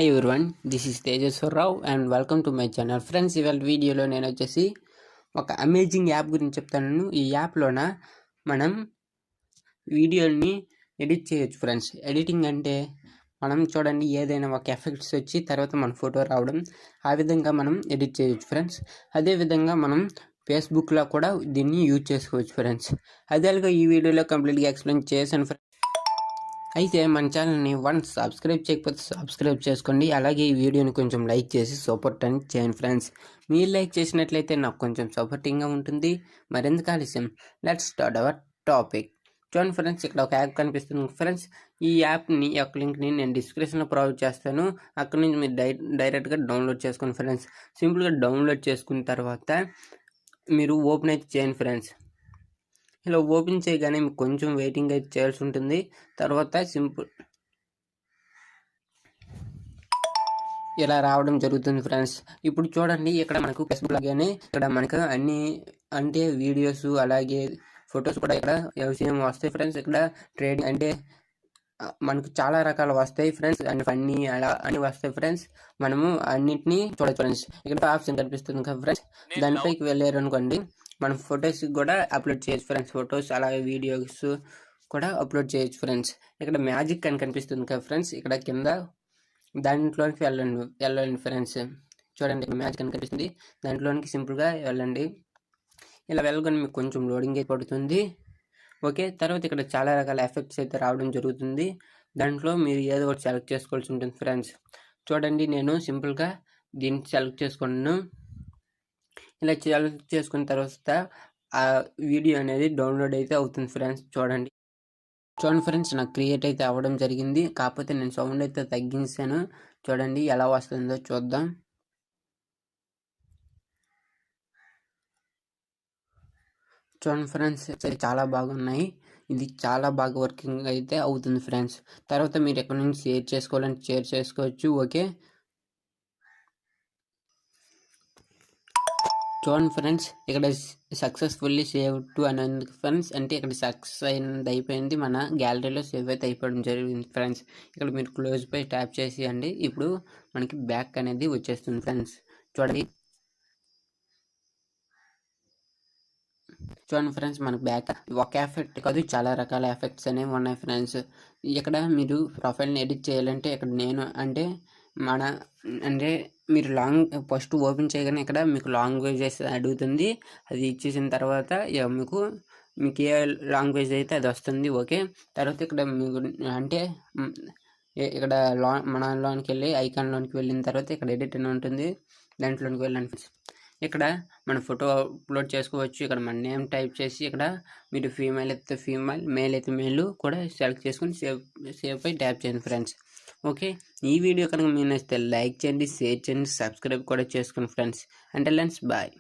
Hi everyone, this is Tejeswara Rao and welcome to my channel. Friends, ఇవాళ వీడియోలో నేను వచ్చేసి ఒక అమేజింగ్ యాప్ గురించి చెప్తాను. ఈ యాప్లోన మనం వీడియోని ఎడిట్ చేయొచ్చు ఫ్రెండ్స్. ఎడిటింగ్ అంటే మనం చూడండి, ఏదైనా ఒక ఎఫెక్ట్స్ వచ్చి తర్వాత మన ఫోటో రావడం, ఆ విధంగా మనం ఎడిట్ చేయొచ్చు ఫ్రెండ్స్. అదేవిధంగా మనం ఫేస్బుక్లో కూడా దీన్ని యూజ్ చేసుకోవచ్చు ఫ్రెండ్స్. అదేవిధంగా ఈ వీడియోలో కంప్లీట్గా ఎక్స్ప్లెయిన్ చేశాను ఫ్రెండ్స్. అయితే మన ఛానల్ని సబ్స్క్రైబ్ చేయకపోతే సబ్స్క్రైబ్ చేసుకోండి. అలాగే ఈ వీడియోని కొంచెం లైక్ చేసి సపోర్ట్ అని చేయండి ఫ్రెండ్స్. మీరు లైక్ చేసినట్లయితే నాకు కొంచెం సపోర్టింగ్గా ఉంటుంది. మరెందుకు ఆలస్యం, లెట్స్ స్టార్ట్ అవర్ టాపిక్. చూడండి ఫ్రెండ్స్, ఇక్కడ ఒక యాప్ కనిపిస్తుంది ఫ్రెండ్స్. ఈ యాప్ని యొక్క లింక్ని నేను డిస్క్రిప్షన్లో ప్రొవైడ్ చేస్తాను. అక్కడ నుంచి మీరు డైరెక్ట్గా డౌన్లోడ్ చేసుకోండి ఫ్రెండ్స్. సింపుల్గా డౌన్లోడ్ చేసుకున్న తర్వాత మీరు ఓపెన్ అయితే చేయండి ఫ్రెండ్స్. ఇలా ఓపెన్ చేయగానే మీకు కొంచెం వెయిటింగ్ అయితే చేయాల్సి ఉంటుంది. తర్వాత సింపుల్ ఇలా రావడం జరుగుతుంది ఫ్రెండ్స్. ఇప్పుడు చూడండి, ఇక్కడ మనకు ఫేస్బుక్ లాగానే ఇక్కడ మనకు అన్ని అంటే వీడియోస్ అలాగే ఫొటోస్ కూడా ఇక్కడ సేమ్ వస్తాయి ఫ్రెండ్స్. ఇక్కడ ట్రేడింగ్ అంటే మనకు చాలా రకాలు వస్తాయి ఫ్రెండ్స్. అండ్ ఫన్నీ అలా అన్ని వస్తాయి ఫ్రెండ్స్. మనము అన్నింటినీ చూడొచ్చు ఫ్రెండ్స్. ఇక్కడ ఆప్షన్ కనిపిస్తుంది కదా ఫ్రెండ్స్, దానిపైకి వెళ్ళారు అనుకోండి, మనం ఫొటోస్ కూడా అప్లోడ్ చేయొచ్చు ఫ్రెండ్స్. ఫొటోస్ అలాగే వీడియోస్ కూడా అప్లోడ్ చేయొచ్చు ఫ్రెండ్స్. ఇక్కడ మ్యాజిక్ అని కనిపిస్తుంది కదా ఫ్రెండ్స్, ఇక్కడ కింద దాంట్లోనికి వెళ్ళండి ఫ్రెండ్స్. చూడండి, మ్యాజిక్ అని కనిపిస్తుంది, దాంట్లోనికి సింపుల్గా వెళ్ళండి. ఇలా వెళ్ళగానే మీకు కొంచెం లోడింగ్ అయితే పడుతుంది. ఓకే, తర్వాత ఇక్కడ చాలా రకాల ఎఫెక్ట్స్ అయితే రావడం జరుగుతుంది. దాంట్లో మీరు ఏదో ఒకటి సెలెక్ట్ చేసుకోవాల్సి ఉంటుంది ఫ్రెండ్స్. చూడండి, నేను సింపుల్గా దీన్ని సెలెక్ట్ చేసుకున్నాను. ఇలా సెలెక్ట్ చేసుకున్న తర్వాత ఆ వీడియో అనేది డౌన్లోడ్ అయితే అవుతుంది ఫ్రెండ్స్. చూడండి ఫ్రెండ్స్, నాకు క్రియేట్ అయితే అవ్వడం జరిగింది. కాకపోతే నేను సౌండ్ అయితే తగ్గించాను. చూడండి ఎలా వస్తుందో చూద్దాం. చూడండి ఫ్రెండ్స్, చాలా బాగున్నాయి. ఇది చాలా బాగా వర్కింగ్ అయితే అవుతుంది ఫ్రెండ్స్. తర్వాత మీరు ఎక్కడి నుంచి షేర్ చేసుకోవాలంటే షేర్ చేసుకోవచ్చు. ఓకే, చూడండి ఫ్రెండ్స్, ఇక్కడ సక్సెస్ఫుల్లీ సేవ్ టు అనేది ఫ్రెండ్స్. అంటే ఇక్కడ సక్సెస్ అయిపోయింది, మన గ్యాలరీలో సేవ్ అయితే అయిపోవడం జరిగింది ఫ్రెండ్స్. ఇక్కడ మీరు క్లోజ్ పై ట్యాప్ చేసి అండి, ఇప్పుడు మనకి బ్యాక్ అనేది వచ్చేస్తుంది ఫ్రెండ్స్. చూడండి ఫ్రెండ్స్, మనకు బ్యాక్ ఒక ఎఫెక్ట్ కాదు, చాలా రకాల ఎఫెక్ట్స్ అనేవి ఉన్నాయి ఫ్రెండ్స్. ఇక్కడ మీరు ప్రొఫైల్ని ఎడిట్ చేయాలంటే ఇక్కడ నేను అంటే మీరు ఫస్ట్ ఓపెన్ చేయగానే ఇక్కడ మీకు లాంగ్వేజెస్ అడుగుతుంది. అది ఇచ్చేసిన తర్వాత మీకు ఏ లాంగ్వేజ్ అయితే అది వస్తుంది. ఓకే, తర్వాత ఇక్కడ మీకు అంటే ఇక్కడ మనలోనికి వెళ్ళి ఐకాన్లోనికి వెళ్ళిన తర్వాత ఇక్కడ ఎడిట్ అని ఉంటుంది, దాంట్లోనికి వెళ్ళండి. ఇక్కడ మన ఫోటో అప్లోడ్ చేసుకోవచ్చు. ఇక్కడ మన నేమ్ టైప్ చేసి ఇక్కడ మీరు ఫీమేల్ అయితే ఫీమేల్, మేల్ అయితే మేల్ కూడా సెలెక్ట్ చేసుకుని సేవ్ పై ట్యాప్ చేయండి ఫ్రెండ్స్. ఓకే, ఈ వీడియో కనుక మీరు నచ్చితే లైక్ చేయండి, షేర్ చేయండి, సబ్స్క్రైబ్ కూడా చేసుకోండి ఫ్రెండ్స్. అంటే లెన్స్ బాయ్.